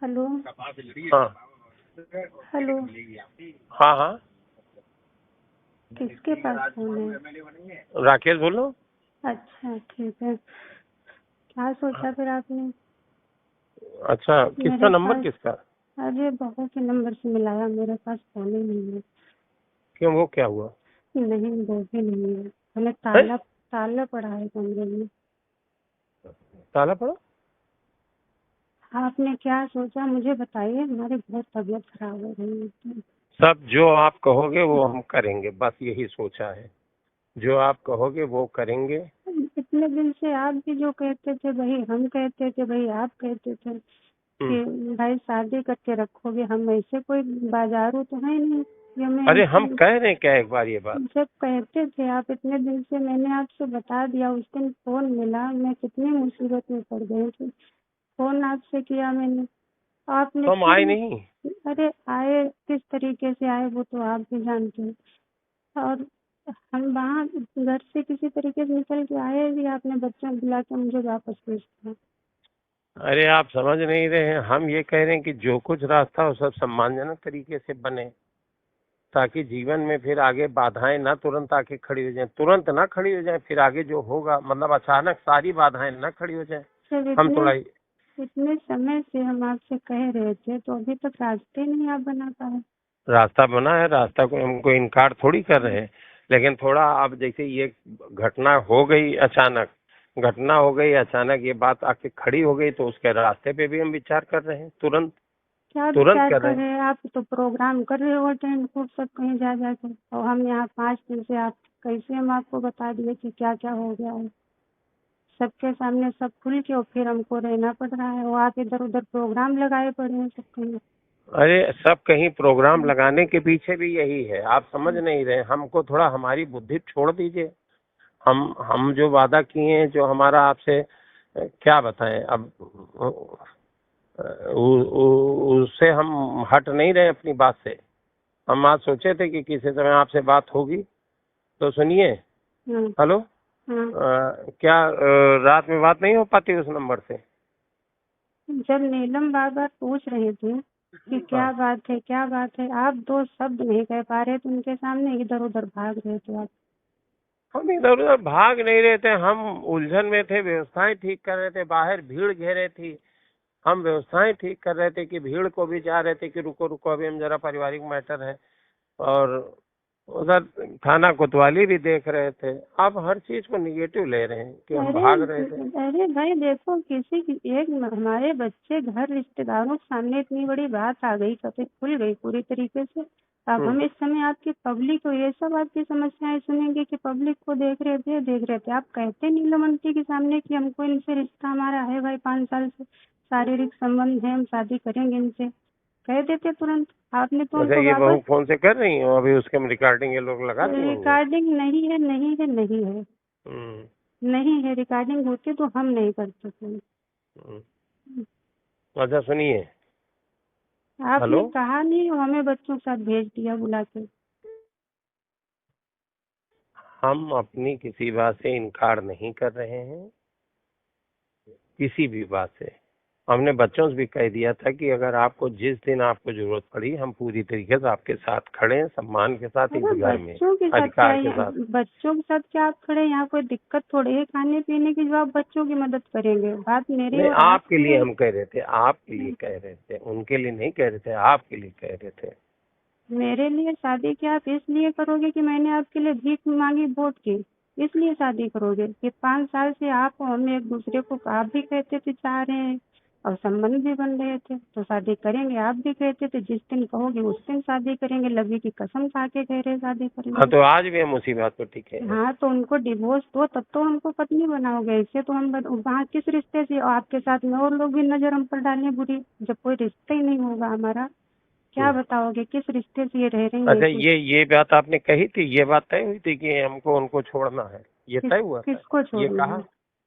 Hello. हाँ hello. हाँ हाँ, किसके पास फोन है? राकेश बोलो। अच्छा ठीक है। क्या सोचा फिर आपने? अच्छा, किसका मेरे नंबर पास किसका? अरे बहू के नंबर से मिलाया, मेरे पास फोन ही नहीं है। क्यों, वो क्या हुआ? नहीं, वो भी नहीं है। मैंने है? ताला ताला पड़ा है कमरे में। ताला पड़ा? आपने क्या सोचा मुझे बताइए, हमारी बहुत तबीयत खराब हो रही है। सब जो आप कहोगे वो हम करेंगे, बस यही सोचा है। जो आप कहोगे वो करेंगे। इतने दिन से आप भी जो कहते थे वही हम कहते थे, वही आप कहते थे हम्म। कि भाई शादी करके रखोगे। हम ऐसे कोई बाजारू तो है नहीं कि अरे हम हमें। कह रहे हैं क्या एक बार ये बात? जब कहते थे आप इतने दिन से, मैंने आपसे बता दिया। उस दिन फोन मिला, मैं कितनी मुसीबत में पड़ गई थी। फोन आपसे किया मैंने, आपने तो हम फिर। आए नहीं। अरे आए, किस तरीके से आए वो तो आप भी जानते हैं। और हम वहाँ घर से किसी तरीके से निकल के आए भी, आपने बच्चों को बुला के मुझे वापस भेज दिया। अरे आप समझ नहीं रहे हैं, हम ये कह रहे हैं कि जो कुछ रास्ता हो सब सम्मानजनक तरीके से बने, ताकि जीवन में फिर आगे बाधाएं ना तुरंत आके खड़ी हो जाएं, तुरंत ना खड़ी हो जाएं, फिर आगे जो होगा मतलब अचानक सारी बाधाएं ना खड़ी हो जाएं। जब हम इतने थोड़ा इतने समय से हम आपसे कह रहे थे तो अभी तक रास्ते नहीं आप बना पाए। रास्ता बना है, रास्ता को हमको इनकार थोड़ी कर रहे हैं, लेकिन थोड़ा अब जैसे ये घटना हो गई अचानक, घटना हो गई अचानक, ये बात आके खड़ी हो गई, तो उसके रास्ते पे भी हम विचार कर रहे हैं, तुरंत क्या तुरंत विचार कर रहे कर हैं। रहे हैं? आप तो प्रोग्राम कर रहे हो अटेंड खूब सब कहीं जा जाकर, और हम यहाँ 5 दिन से आप कैसे हम आपको बता दिए कि क्या क्या हो गया है। सबके सामने सब खुल के, और फिर हमको रहना पड़ रहा है। वो आप इधर उधर प्रोग्राम लगाए पड़े हैं सब कहीं। अरे सब कहीं प्रोग्राम लगाने के पीछे भी यही है, आप समझ नहीं रहे। हमको थोड़ा हमारी बुद्धि छोड़ दीजिए। हम जो वादा किए हैं, जो हमारा आपसे क्या बताएं अब, उससे हम हट नहीं रहे अपनी बात से। हम आज सोचे थे कि किसी समय आपसे बात होगी, तो सुनिए। हाँ। हेलो। हाँ। क्या रात में बात नहीं हो पाती उस नंबर से? जब नीलम बार बार पूछ रहे थे कि क्या हाँ, बात है क्या बात है, आप 2 शब्द नहीं कह पा रहे थे उनके सामने, इधर उधर भाग रहे थे आप। हम इधर उधर भाग नहीं रहे थे, हम उलझन में थे, व्यवस्थाएं ठीक कर रहे थे, बाहर भीड़ घेरे थी। हम व्यवस्थाएं ठीक कर रहे थे कि भीड़ को भी चाह रहे थे कि रुको रुको, अभी हम जरा पारिवारिक मैटर है। और उधर थाना कोतवाली भी देख रहे थे। आप हर चीज को निगेटिव ले रहे हैं कि हम अरे भाग रहे थे। अरे भाई देखो, किसी की एक हमारे बच्चे घर रिश्तेदारों के सामने इतनी बड़ी बात आ गई, कभी खुल गई पूरी तरीके से। अब हम्म। हम इस समय आपकी पब्लिक को ये सब आपकी समस्याएं सुनेंगे कि पब्लिक को देख रहे थे। आप कहते नीलम आंटी के सामने कि हमको इनसे रिश्ता हमारा है भाई, 5 साल से शारीरिक संबंध है, हम शादी करेंगे इनसे, कह देते तुरंत। आपने तो अच्छा, उनको ये बहू वापस। फोन से कर रही हो अभी, उसके हम रिकॉर्डिंग ये लोग लगा दिए होंगे। रिकॉर्डिंग नहीं है, नहीं है, नहीं है, हम्म। नहीं है। रिकॉर्डिंग होती तो हम नहीं करते थे। हम्म। अच्छा सुनिए। हेलो। आपने कहा नहीं, हमें बच्चों के साथ भेज दिया बुला के। हम अपनी किसी बात से इनकार नहीं कर रहे हैं, किसी भी बात से। हमने बच्चों से भी कह दिया था कि अगर आपको जिस दिन आपको जरूरत पड़ी, हम पूरी तरीके से आपके साथ खड़े हैं, सम्मान के साथ इस अरे घर में, बच्चों के साथ क्या अधिकार के है? साथ। बच्चों के साथ क्या आप खड़े? यहाँ कोई दिक्कत थोड़ी है खाने पीने की जो आप बच्चों की मदद करेंगे। बात मेरी नहीं, और आपके आपकी लिए है। हम कह रहे थे, आपके लिए कह रहे थे, उनके लिए नहीं कह रहे थे, आपके लिए कह रहे थे। मेरे लिए शादी क्या आप इसलिए करोगे कि मैंने आपके लिए भीख मांगी वोट की? इसलिए शादी करोगे कि 5 साल से आप और हम एक दूसरे को, आप भी कहते थे चाह रहे हैं और संबंध भी बन रहे थे, तो शादी करेंगे। आप भी कहते थे जिस दिन कहोगे उस दिन शादी करेंगे, लवी की कसम खा के कह रहे शादी हाँ, करेंगे। तो आज भी हम उसी बात पर टिके हैं। हाँ तो उनको डिवोर्स दो, तब तो हमको पत्नी बनाओगे। ऐसे तो हम वहाँ किस रिश्ते से, और आपके साथ में और लोग भी नजर हम पर डालें बुरी, जब कोई रिश्ता ही नहीं होगा हमारा। क्या हम्म। बताओगे किस रिश्ते से ये रह रही है? अच्छा, ये बात आपने कही थी, ये बात तय हुई थी कि हमको उनको छोड़ना है, ये तय हुआ था? किसको ये छोड़ना कहा है?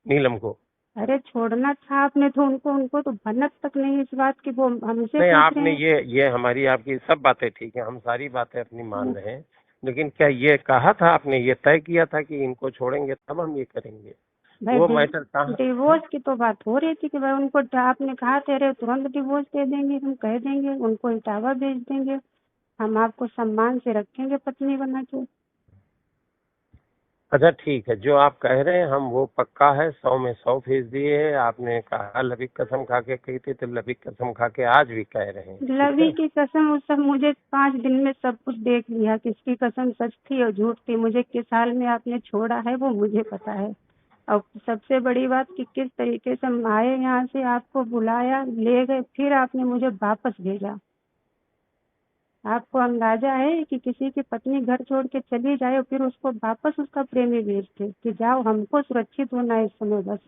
नीलम को? अरे छोड़ना था आपने तो उनको उनको तो भनक तक नहीं इस बात की, वो हमसे नहीं, पूछ रहे आपने हैं। ये हमारी आपकी सब बातें ठीक है, हम सारी बातें अपनी मान हम्म। रहे हैं, लेकिन क्या ये कहा था आपने, ये तय किया था कि इनको छोड़ेंगे तब हम ये करेंगे? भाई वो मैटर कहाँ? डिवोर्स की तो बात हो रही थी कि भाई उनको आपने कहा थे अरे तुरंत डिवोर्स दे देंगे, हम कह देंगे उनको इटावा भेज देंगे, हम आपको सम्मान से रखेंगे पत्नी बना के। अच्छा ठीक है, जो आप कह रहे हैं हम वो पक्का है, 100 में 100% है। आपने कहा लबी कसम खा के कही थी, तो लबी कसम खा के आज भी कह रहे हैं, ठीक लवी है? की कसम, उस सब मुझे 5 दिन में सब कुछ देख लिया, किसकी कसम सच थी और झूठ थी, मुझे किस हाल में आपने छोड़ा है वो मुझे पता है। और सबसे बड़ी बात कि किस तरीके से हम आए यहाँ से, आपको बुलाया, ले गए, फिर आपने मुझे वापस भेजा। आपको अंदाजा है कि किसी की पत्नी घर छोड़ के चली जाए और फिर उसको वापस उसका प्रेमी भेजते कि जाओ, हमको सुरक्षित होना है इस समय, बस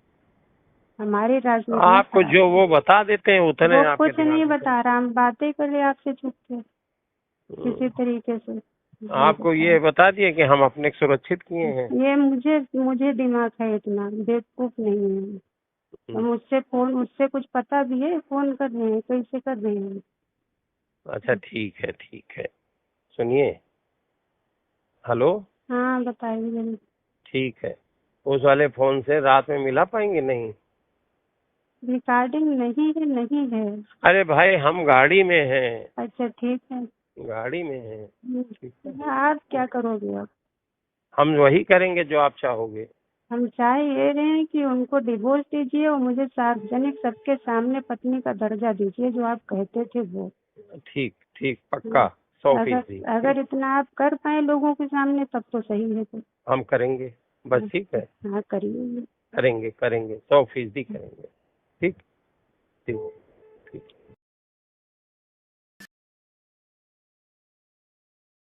हमारी राजनीति में आपको जो वो बता देते हैं उतने वो आपके कुछ नहीं दिमाग में बता रहा, हम बातें कर रहे आपसे छुप के किसी तरीके से। आपको ये बता दिए कि हम अपने सुरक्षित किए हैं। ये मुझे मुझे दिमाग है, इतना बेवकूफ नहीं है। तो मुझसे कुछ पता भी है, फोन कर रहे हैं, कैसे कर रहे हैं? अच्छा ठीक है, ठीक है, सुनिए। हेलो। हाँ बताइए। ठीक है, उस वाले फोन से रात में मिला पाएंगे? नहीं। रिकॉर्डिंग नहीं है, नहीं है। अरे भाई हम गाड़ी में हैं, अच्छा ठीक है। गाड़ी में हैं, ठीक है? आप क्या करोगे अब? हम वही करेंगे जो आप चाहोगे। हम चाह ये रहे हैं कि उनको डिवोर्स दीजिए और मुझे सार्वजनिक सबके सामने पत्नी का दर्जा दीजिए जो आप कहते थे वो। ठीक ठीक, पक्का 100%। अगर इतना आप कर पाए लोगों के सामने तब तो सही है। तो हम करेंगे, बस ठीक है, हाँ करिए। करेंगे करेंगे 100% करेंगे। ठीक ठीक।